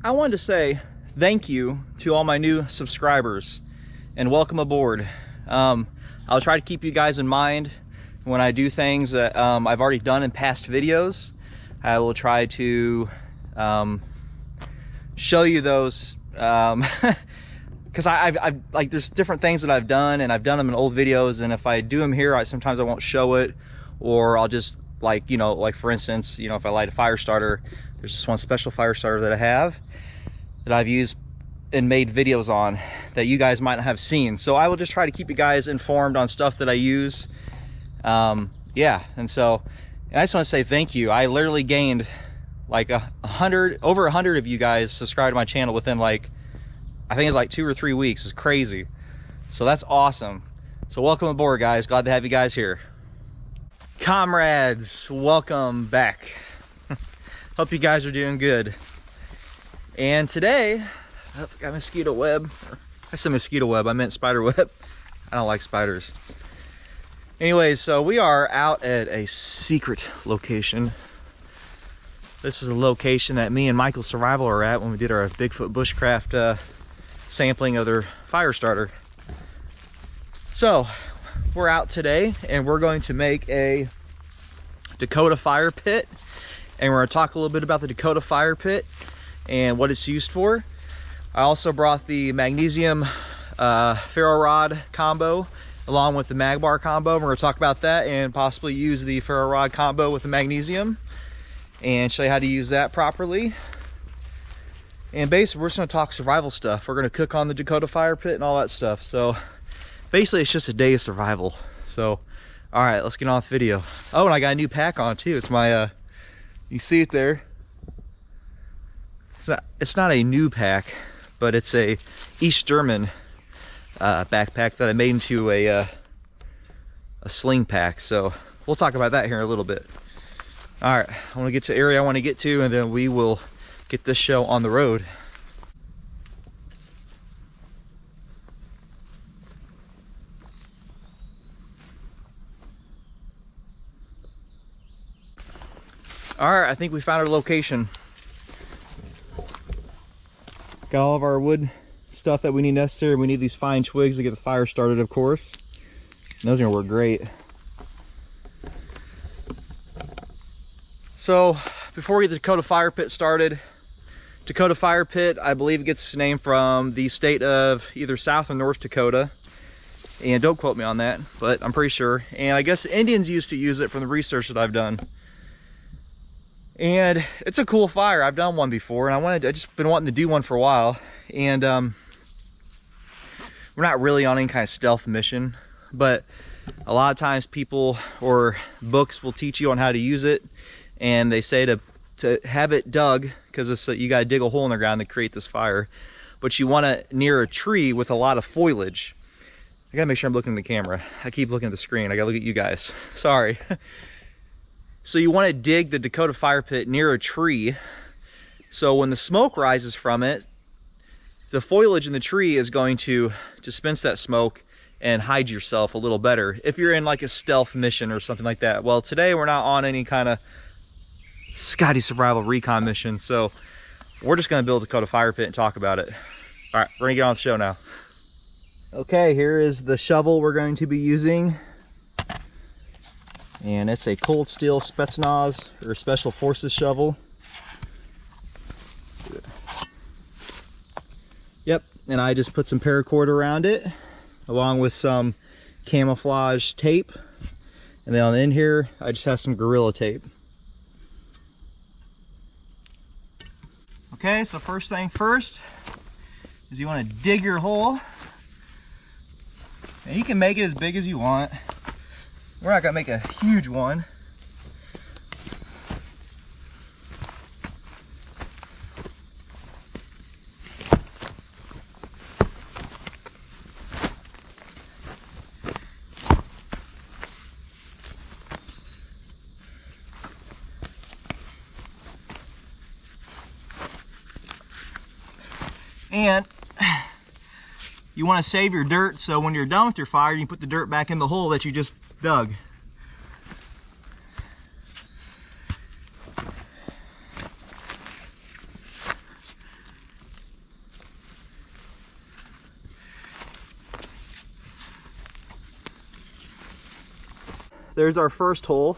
I wanted to say thank you to all my new subscribers and welcome aboard. I'll try to keep you guys in mind when I do things that I've already done in past videos. I will try to show you those because I've like there's different things that I've done, and I've done them in old videos, and if I do them here, sometimes I won't show it, or I'll just like, you know, like for instance, you know, if I light a fire starter, there's this one special fire starter that I have that I've used and made videos on that you guys might not have seen. So I will just try to keep you guys informed on stuff that I use. Yeah, and I just want to say thank you. I literally gained like over 100 of you guys subscribed to my channel within like, I think it's like 2 or 3 weeks. It's crazy. So that's awesome. So welcome aboard, guys. Glad to have you guys here. Comrades, welcome back. Hope you guys are doing good. And today, I've got mosquito web. I said mosquito web, I meant spider web. I don't like spiders. Anyways, so we are out at a secret location. This is a location that me and Michael Survival are at when we did our Bigfoot bushcraft sampling of their fire starter. So we're out today and we're going to make a Dakota Fire Pit, and we're going to talk a little bit about the Dakota Fire Pit and what it's used for. I also brought the magnesium ferro rod combo along with the mag-bar combo. We're going to talk about that and possibly use the ferro rod combo with the magnesium and show you how to use that properly. And basically we're just going to talk survival stuff. We're going to cook on the Dakota Fire Pit and all that stuff. So basically it's just a day of survival. So all right, let's get on with the video. Oh, and I got a new pack on too. It's my you see it there. It's not a new pack, but it's a East German backpack that I made into a sling pack. So we'll talk about that here in a little bit. All right, I want to get to the area I want to get to, and then we will get this show on the road. All right, I think we found our location. Got all of our wood stuff that we need necessary. We need these fine twigs to get the fire started, of course. And those are gonna work great. So before we get the Dakota Fire Pit started, Dakota Fire Pit, I believe it gets its name from the state of either South or North Dakota. And don't quote me on that, but I'm pretty sure. And I guess the Indians used to use it from the research that I've done. And it's a cool fire. I've done one before, and I just been wanting to do one for a while. And we're not really on any kind of stealth mission, but a lot of times people or books will teach you on how to use it, and they say to have it dug, because it's you got to dig a hole in the ground to create this fire, but you want it near a tree with a lot of foliage. I gotta make sure I'm looking at the camera. I keep looking at the screen. I gotta look at you guys. Sorry. So you want to dig the Dakota Fire Pit near a tree, so when the smoke rises from it, the foliage in the tree is going to dispense that smoke and hide yourself a little better if you're in like a stealth mission or something like that. Well, today we're not on any kind of Scotty survival recon mission, so we're just going to build a Dakota Fire Pit and talk about it. All right, we're going to get on with the show now. Okay, here is the shovel we're going to be using. And it's a Coldsteel Spetsnaz or Special Forces shovel. Yep, and I just put some paracord around it along with some camouflage tape. And then on the end here, I just have some Gorilla tape. Okay, so first thing first is you want to dig your hole. And you can make it as big as you want. We're not gonna make a huge one. And you want to save your dirt, so when you're done with your fire, you can put the dirt back in the hole that you just dug. there's our first hole.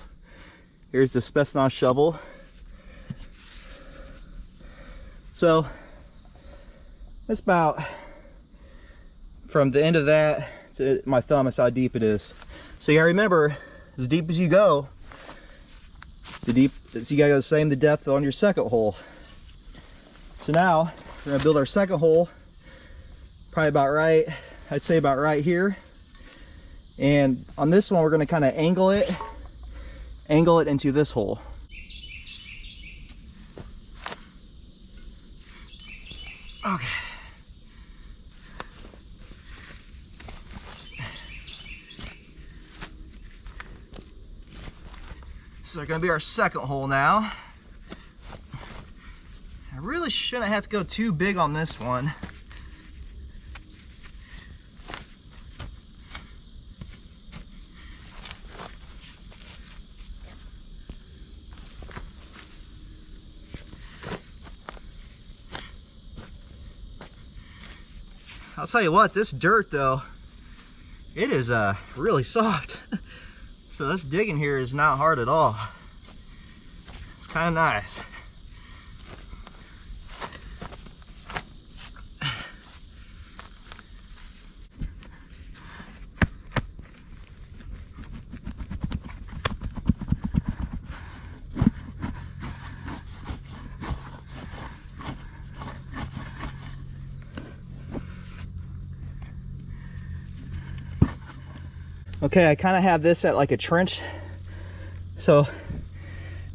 Here's the Spetsnaz shovel. So that's about, from the end of that to my thumb, is how deep it is. So you gotta remember, as deep as you go, you gotta go the same the depth on your second hole. So now we're gonna build our second hole, probably about right, I'd say about right here. And on this one, we're gonna kind of angle it into this hole. Okay. So it's gonna be our second hole now. I really shouldn't have to go too big on this one. I'll tell you what, this dirt though, it is really soft. So this digging here is not hard at all. It's kind of nice. Okay, I kind of have this at like a trench, so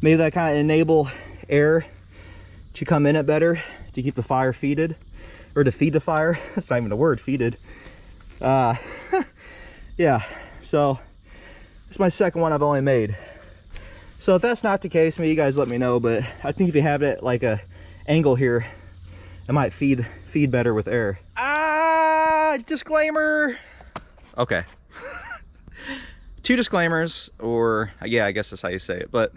maybe that kind of enable air to come in it better to keep the fire feeded, or to feed the fire. That's not even a word, feeded. Yeah, so it's my second one I've only made. So if that's not the case, maybe you guys let me know, but I think if you have it like a angle here, it might feed better with air. Disclaimer. Okay. Two disclaimers, or yeah, I guess that's how you say it. But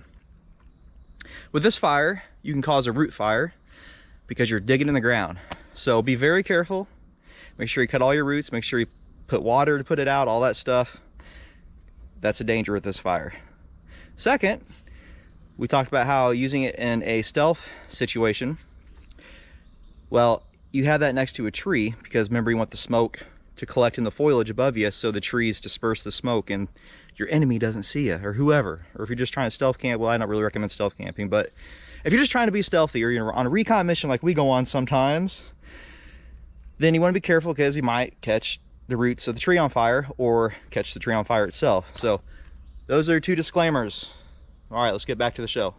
with this fire, you can cause a root fire because you're digging in the ground. So be very careful. Make sure you cut all your roots. Make sure you put water to put it out, all that stuff. That's a danger with this fire. Second, we talked about how using it in a stealth situation. Well, you have that next to a tree because remember, you want the smoke to collect in the foliage above you so the trees disperse the smoke and your enemy doesn't see you, or whoever. Or if you're just trying to stealth camp, well, I don't really recommend stealth camping, but if you're just trying to be stealthy, or you're on a recon mission like we go on sometimes, then you want to be careful because you might catch the roots of the tree on fire or catch the tree on fire itself. So those are two disclaimers. All right, let's get back to the show.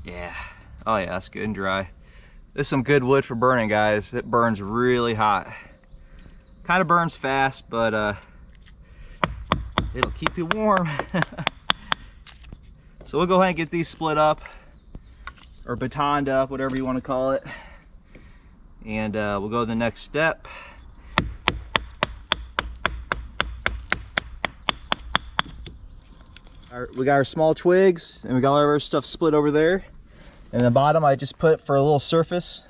Yeah. Oh yeah, that's good and dry. This is some good wood for burning, guys. It burns really hot. Kind of burns fast, but it'll keep you warm. So we'll go ahead and get these split up, or batoned up, whatever you want to call it. And we'll go to the next step. We got our small twigs, and we got all our stuff split over there. And the bottom I just put for a little surface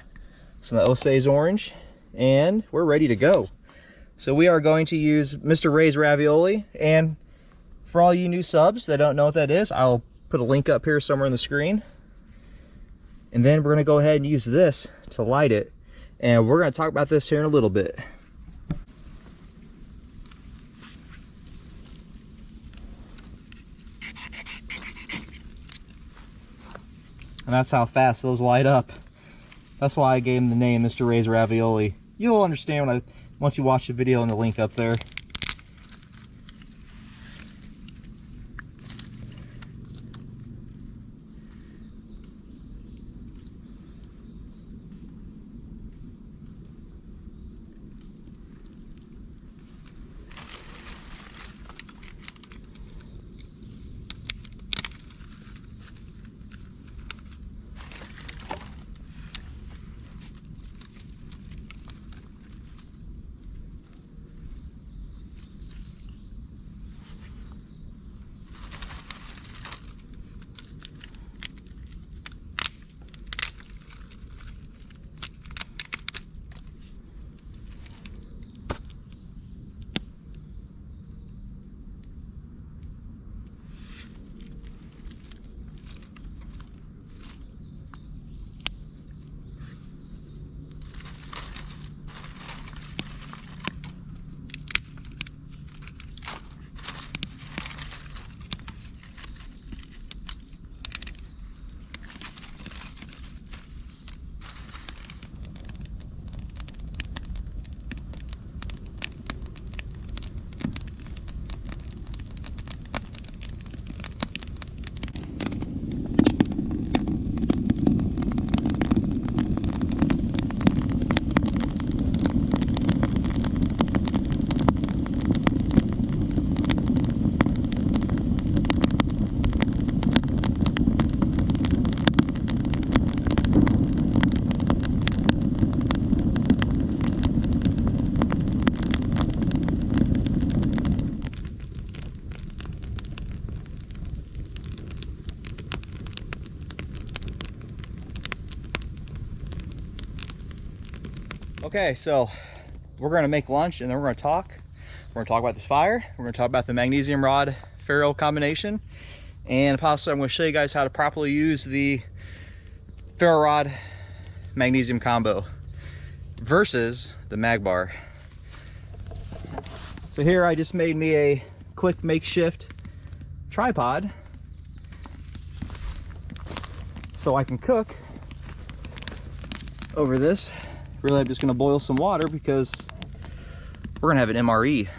some Osage orange, and we're ready to go. So we are going to use Mr. Ray's ravioli, and for all you new subs that don't know what that is, I'll put a link up here somewhere on the screen. And then we're going to go ahead and use this to light it, and we're going to talk about this here in a little bit. And that's how fast those light up. That's why I gave him the name Mr. Ray's Ravioli. You'll understand once you watch the video and the link up there. Okay, so we're gonna make lunch and then we're gonna talk. We're gonna talk about this fire. We're gonna talk about the magnesium rod ferro combination, and possibly I'm gonna show you guys how to properly use the ferro rod magnesium combo versus the mag bar. So here I just made me a quick makeshift tripod so I can cook over this. Really, I'm just gonna boil some water because we're gonna have an MRE.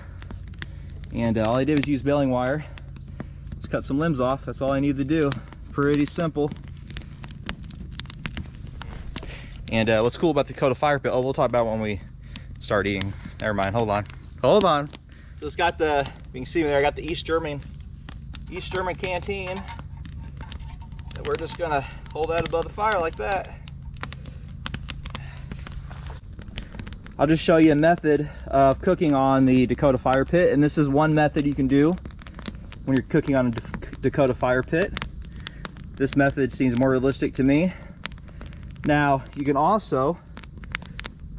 And all I did was use baling wire. Just cut some limbs off. That's all I need to do. Pretty simple. And what's cool about the Dakota Fire Pit, oh, we'll talk about when we start eating. Never mind, hold on. Hold on. So it's got the, you can see there, I got the East German canteen. And we're just gonna hold that above the fire like that. I'll just show you a method of cooking on the Dakota Fire Pit, and this is one method you can do when you're cooking on a Dakota Fire Pit. This method seems more realistic to me. Now, you can also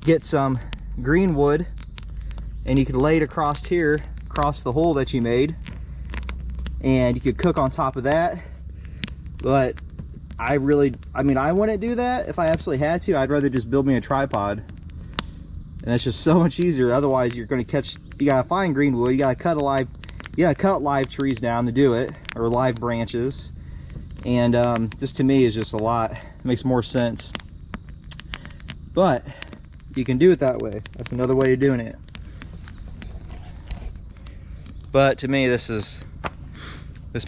get some green wood and you can lay it across here, across the hole that you made, and you could cook on top of that. But I wouldn't do that if I absolutely had to. I'd rather just build me a tripod. And it's just so much easier. Otherwise, you're going to catch, you got to find green wood, you got to cut live trees down to do it, or live branches. And this to me is just a lot. It makes more sense. But you can do it that way. That's another way of doing it. But to me, this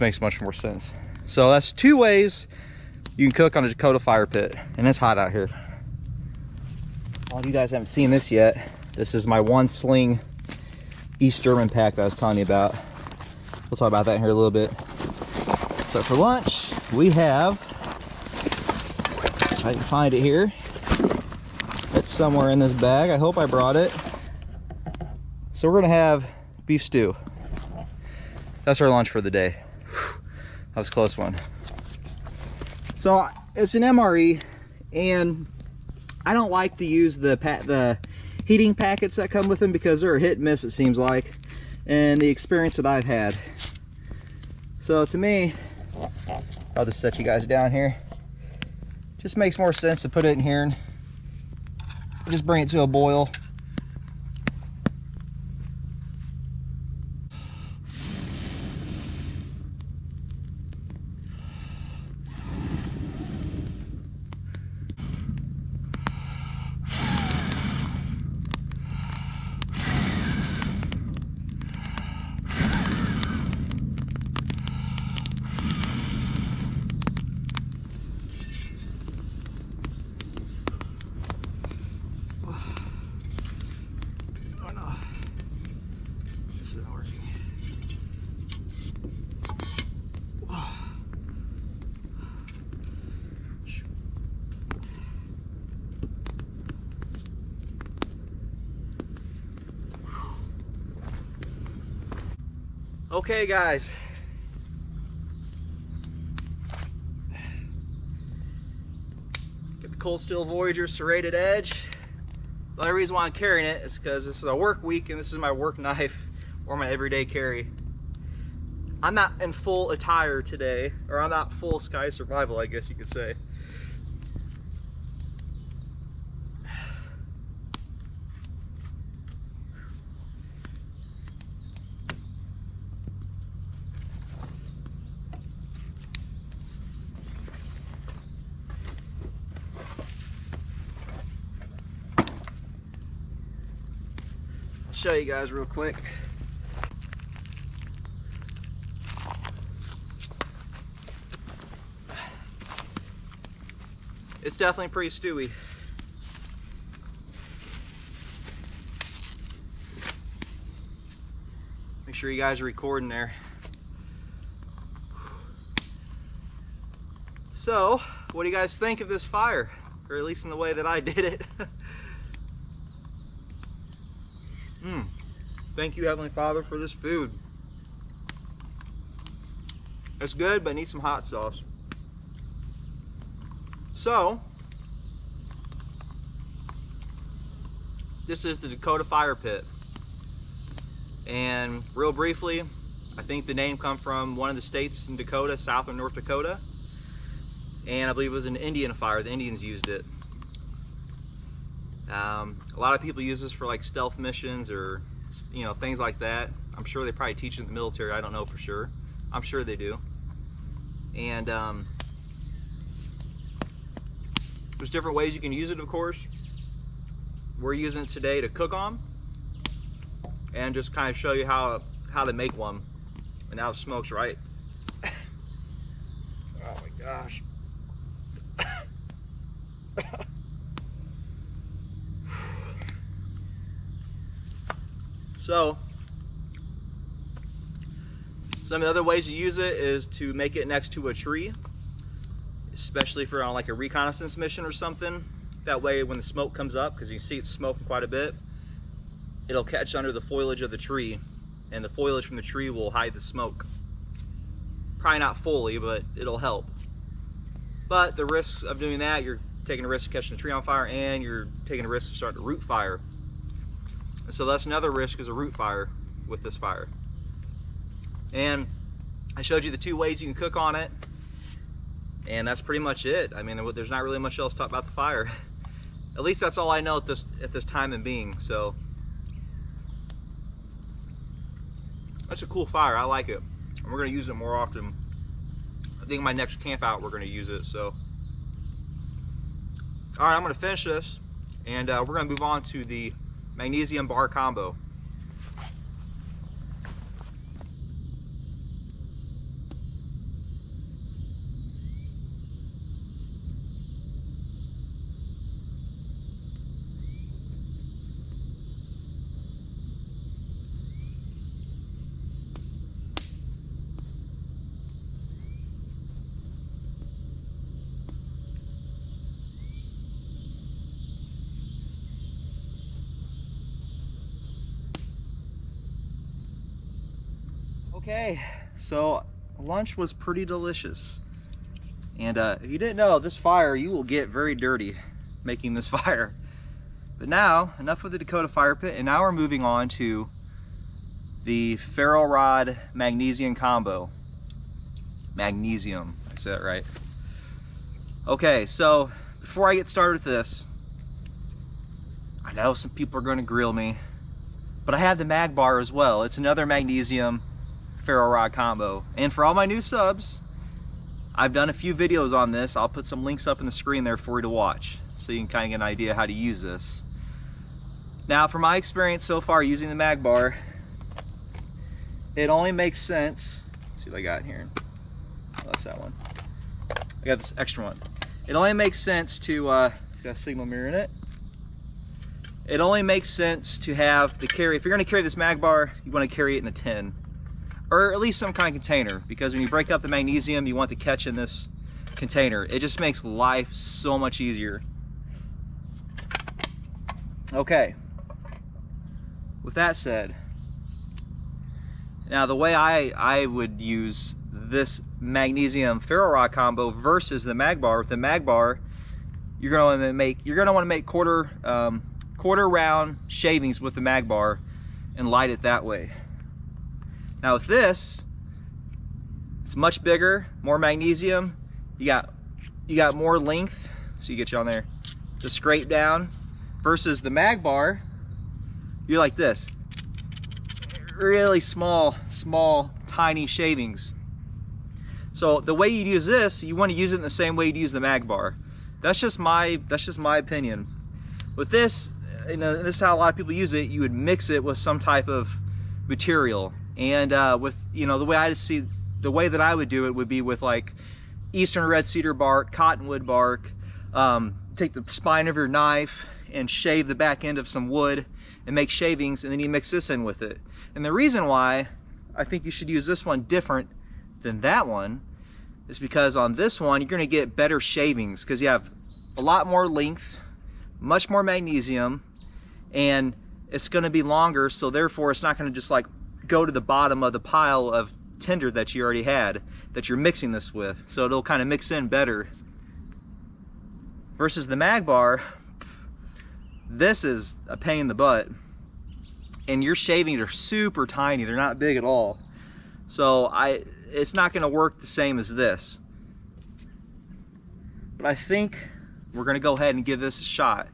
makes much more sense. So that's two ways you can cook on a Dakota Fire Pit. And it's hot out here. A lot of you guys haven't seen this yet. This is my one sling East German pack that I was telling you about. We'll talk about that in here a little bit. So for lunch, we have, if I can find it here, it's somewhere in this bag. I hope I brought it. So we're gonna have beef stew. That's our lunch for the day. That was a close one. So it's an MRE, and I don't like to use the heating packets that come with them because they're a hit and miss, it seems like, and the experience that I've had. So to me, I'll just set you guys down here. Just makes more sense to put it in here and just bring it to a boil. Okay guys, get the Coldsteel Voyager Serrated edge. The only reason why I'm carrying it is because this is a work week and this is my work knife or my everyday carry. I'm not in full attire today, or I'm not full sky survival, I guess you could say. Show you guys real quick. It's definitely pretty stewy. Make sure you guys are recording there. So, what do you guys think of this fire? Or at least in the way that I did it. Thank you, Heavenly Father, for this food. It's good, but it needs some hot sauce. So, this is the Dakota Fire Pit. And real briefly, I think the name comes from one of the states in Dakota, South or North Dakota. And I believe it was an Indian fire. The Indians used it. A lot of people use this for like stealth missions or, you know, things like that. I'm sure they probably teach it in the military. I don't know for sure. I'm sure they do. And there's different ways you can use it, of course. We're using it today to cook on and just kind of show you how to make one. And now the smoke's right. Oh my gosh. So, some of the other ways to use it is to make it next to a tree, especially for on like a reconnaissance mission or something. That way when the smoke comes up, because you can see it's smoking quite a bit, it'll catch under the foliage of the tree, and the foliage from the tree will hide the smoke. Probably not fully, but it'll help. But the risks of doing that, you're taking a risk of catching a tree on fire, and you're taking a risk of starting a root fire. And so that's another risk, is a root fire with this fire. And I showed you the two ways you can cook on it, and that's pretty much it. I mean, there's not really much else to talk about the fire. At least that's all I know at this time and being. So that's a cool fire. I like it, and we're going to use it more often. I think my next camp out we're going to use it. So all right, I'm going to finish this, and we're going to move on to the magnesium bar combo. Okay, so lunch was pretty delicious. And if you didn't know, this fire, you will get very dirty making this fire. But now, enough with the Dakota Fire Pit, and now we're moving on to the ferro rod magnesium combo. Magnesium, I said it right. Okay, so before I get started with this, I know some people are going to grill me, but I have the mag bar as well. It's another magnesium ferro rod combo. And for all my new subs, I've done a few videos on this. I'll put some links up in the screen there for you to watch, so you can kind of get an idea how to use this. Now, from my experience so far using the mag bar, it only makes sense. Let's see what I got here. Oh, that's that one. I got this extra one. It only makes sense to got a signal mirror in it. It only makes sense to have the carry. If you're going to carry this mag bar, you want to carry it in a tin, or at least some kind of container, because when you break up the magnesium, you want to catch in this container. It just makes life so much easier. Okay, with that said, now the way I would use this magnesium ferro rod combo versus the mag bar, with the mag bar, you're going to want to make quarter round shavings with the mag bar and light it that way. Now with this, it's much bigger, more magnesium. You got more length, so you get you on there to scrape down, versus the mag bar, you're like this, really small, tiny shavings. So the way you use this, you want to use it in the same way you use the mag bar. That's just my opinion. With this, you know, this is how a lot of people use it. You would mix it with some type of material. And with, you know, the way that I would do it would be with like eastern red cedar bark, cottonwood bark. Take the spine of your knife and shave the back end of some wood and make shavings, and then you mix this in with it. And the reason why I think you should use this one different than that one is because on this one you're going to get better shavings, because you have a lot more length, much more magnesium, and it's going to be longer, so therefore it's not going to just like go to the bottom of the pile of tinder that you already had that you're mixing this with. So it'll kind of mix in better. Versus the mag bar, This is a pain in the butt. And your shavings are super tiny. They're not big at all. So it's not gonna work the same as this. But I think we're gonna go ahead and give this a shot,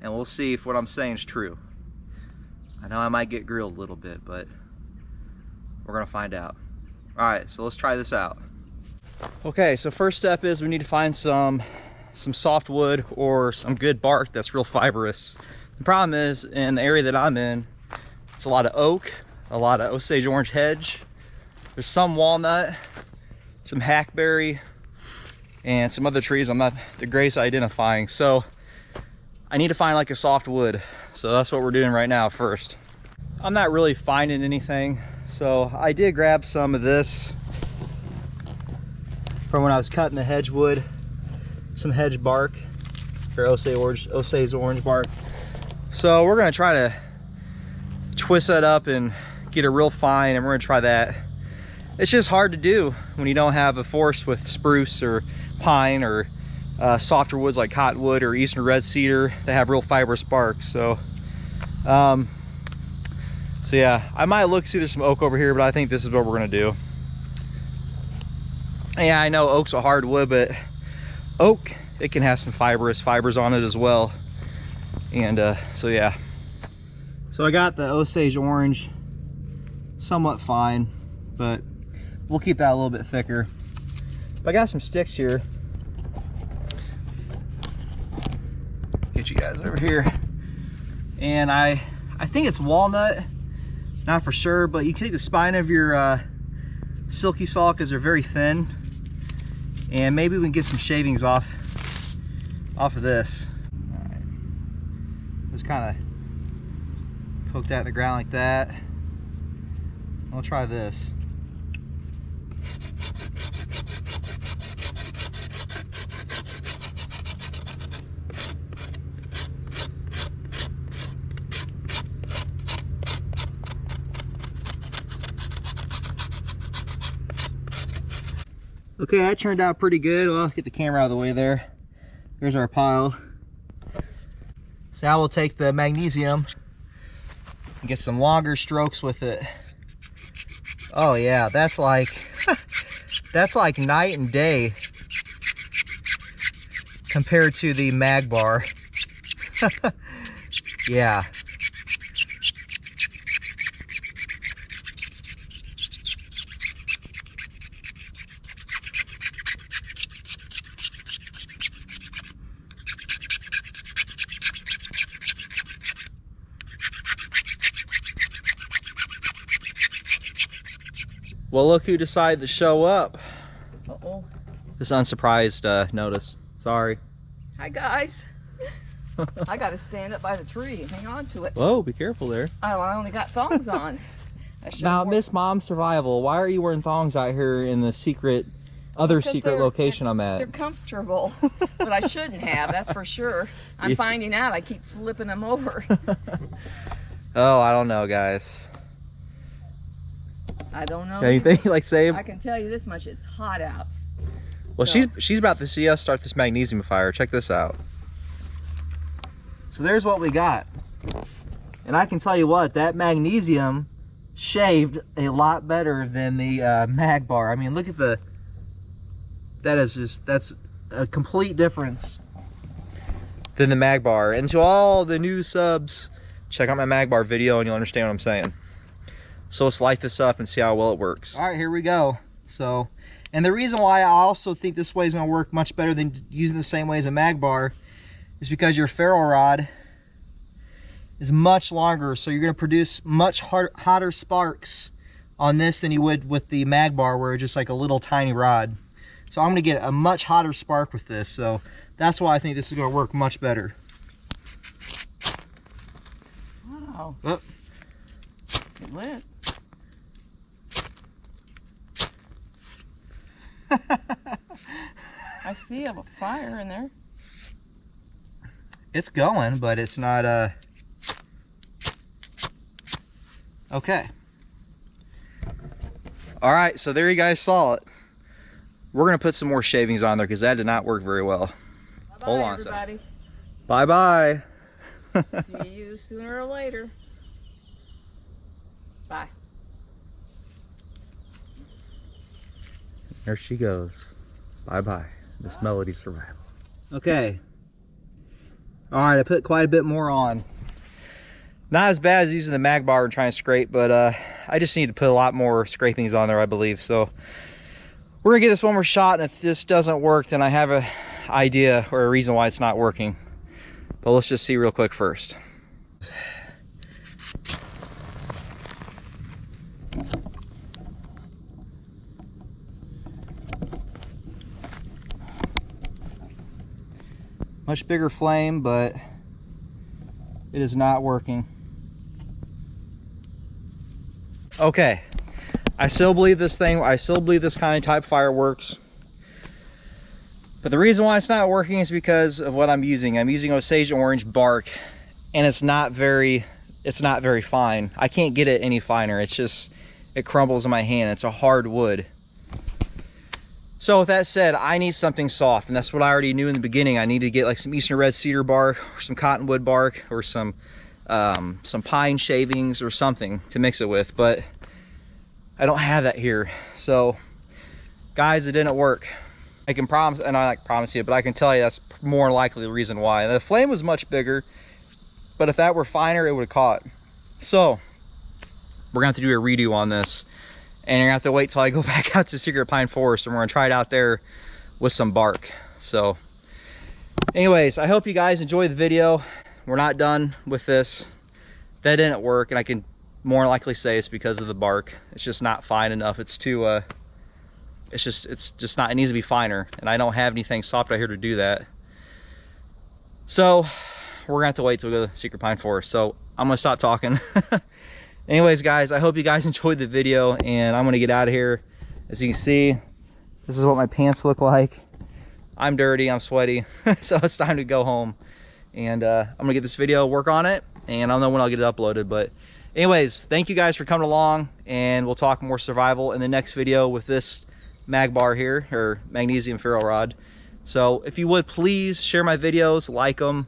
and we'll see if what I'm saying is true. I know I might get grilled a little bit, but we're gonna find out. All right, so let's try this out. Okay, so first step is we need to find some softwood or some good bark that's real fibrous. The problem is, in the area that I'm in, it's a lot of oak, a lot of Osage orange hedge. There's some walnut, some hackberry, and some other trees I'm not the greatest at identifying. So I need to find like a soft wood. So that's what we're doing right now first. I'm not really finding anything. So I did grab some of this from when I was cutting the hedge wood, some hedge bark, or Osage orange bark. So we're gonna try to twist that up and get it real fine, and we're gonna try that. It's just hard to do when you don't have a forest with spruce or pine or softer woods like cottonwood or eastern red cedar that have real fibrous bark. So yeah, I might look see there's some oak over here, but I think this is what we're gonna do. Yeah, I know oak's a hard wood, but oak, it can have some fibers on it as well. And so yeah. So I got the Osage orange somewhat fine, but we'll keep that a little bit thicker. But I got some sticks here. Get you guys over here. And I think it's walnut, not for sure, but you can take the spine of your silky saw because they're very thin. And maybe we can get some shavings off of this. All right. Just kind of poke that in the ground like that. I'll try this. Okay, that turned out pretty good. Well, get the camera out of the way there. There's our pile. So now we'll take the magnesium and get some longer strokes with it. Oh yeah, that's like that's like night and day compared to the mag bar. Yeah. Well, look who decided to show up. Uh-oh. This unsurprised notice. Sorry. Hi, guys. I got to stand up by the tree and hang on to it. Whoa, be careful there. Oh, I only got thongs on. Now, Miss Mom Survival, why are you wearing thongs out here in the other secret location I'm at? They're comfortable, but I shouldn't have, that's for sure. I'm finding out I keep flipping them over. Oh, I don't know, guys. I don't know. Anything like save? I can tell you this much, it's hot out. Well, so. she's about to see us start this magnesium fire. Check this out. So there's what we got. And I can tell you what, that magnesium shaved a lot better than the mag bar. I mean, look at that's a complete difference than the mag bar. And to all the new subs, check out my mag bar video and you'll understand what I'm saying. So let's light this up and see how well it works. All right, here we go. So, and the reason why I also think this way is going to work much better than using the same way as a mag bar is because your ferro rod is much longer. So you're going to produce much hotter sparks on this than you would with the mag bar, where it's just like a little tiny rod. So I'm going to get a much hotter spark with this. So that's why I think this is going to work much better. Wow. Oh. It lit. I see a fire in there. It's going, but it's not okay. All right, so there you guys saw it. We're gonna put some more shavings on there because that did not work very well. Bye-bye, hold on everybody. a second. Bye bye. See you sooner or later. Bye. There she goes. Bye-bye. Miss Melody Survival. Okay. Alright, I put quite a bit more on. Not as bad as using the mag bar and trying to scrape, but I just need to put a lot more scrapings on there, I believe. So we're gonna give this one more shot, and if this doesn't work, then I have an idea or a reason why it's not working. But let's just see real quick first. Much bigger flame, but it is not working. Okay, I still believe this kind of type fire works. But the reason why it's not working is because of what I'm using. I'm using Osage orange bark, and it's not very fine. I can't get it any finer. It's just, it crumbles in my hand. It's a hard wood. So with that said, I need something soft, and that's what I already knew in the beginning. I need to get like some Eastern red cedar bark, or some cottonwood bark, or some pine shavings or something to mix it with, but I don't have that here. So guys, it didn't work. I can promise, and I promise you, but I can tell you that's more likely the reason why. The flame was much bigger, but if that were finer, it would have caught. So we're gonna have to do a redo on this, and you're gonna have to wait till I go back out to Secret Pine Forest, and we're gonna try it out there with some bark. So anyways, I hope you guys enjoyed the video. We're not done with this. That didn't work, and I can more likely say it's because of the bark. It's just not fine enough. It's too it's just not, it needs to be finer, and I don't have anything soft out here to do that. So we're gonna have to wait till we go to Secret Pine Forest. So I'm gonna stop talking. Anyways guys, I hope you guys enjoyed the video, and I'm gonna get out of here. As you can see, this is what my pants look like. I'm dirty, I'm sweaty, so it's time to go home. And I'm gonna get this video, work on it, and I don't know when I'll get it uploaded. But anyways, thank you guys for coming along, and we'll talk more survival in the next video with this mag bar here, or magnesium ferro rod. So if you would, please share my videos, like them,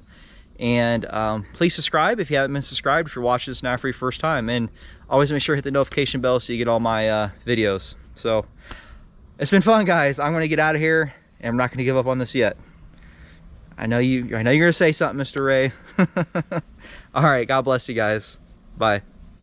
and please subscribe if you haven't been subscribed, if you're watching this now for your first time. And always make sure to hit the notification bell so you get all my videos. So it's been fun, guys. I'm gonna get out of here, and I'm not gonna give up on this yet. I know you're gonna say something, Mr. Ray. All right, God bless you guys. Bye.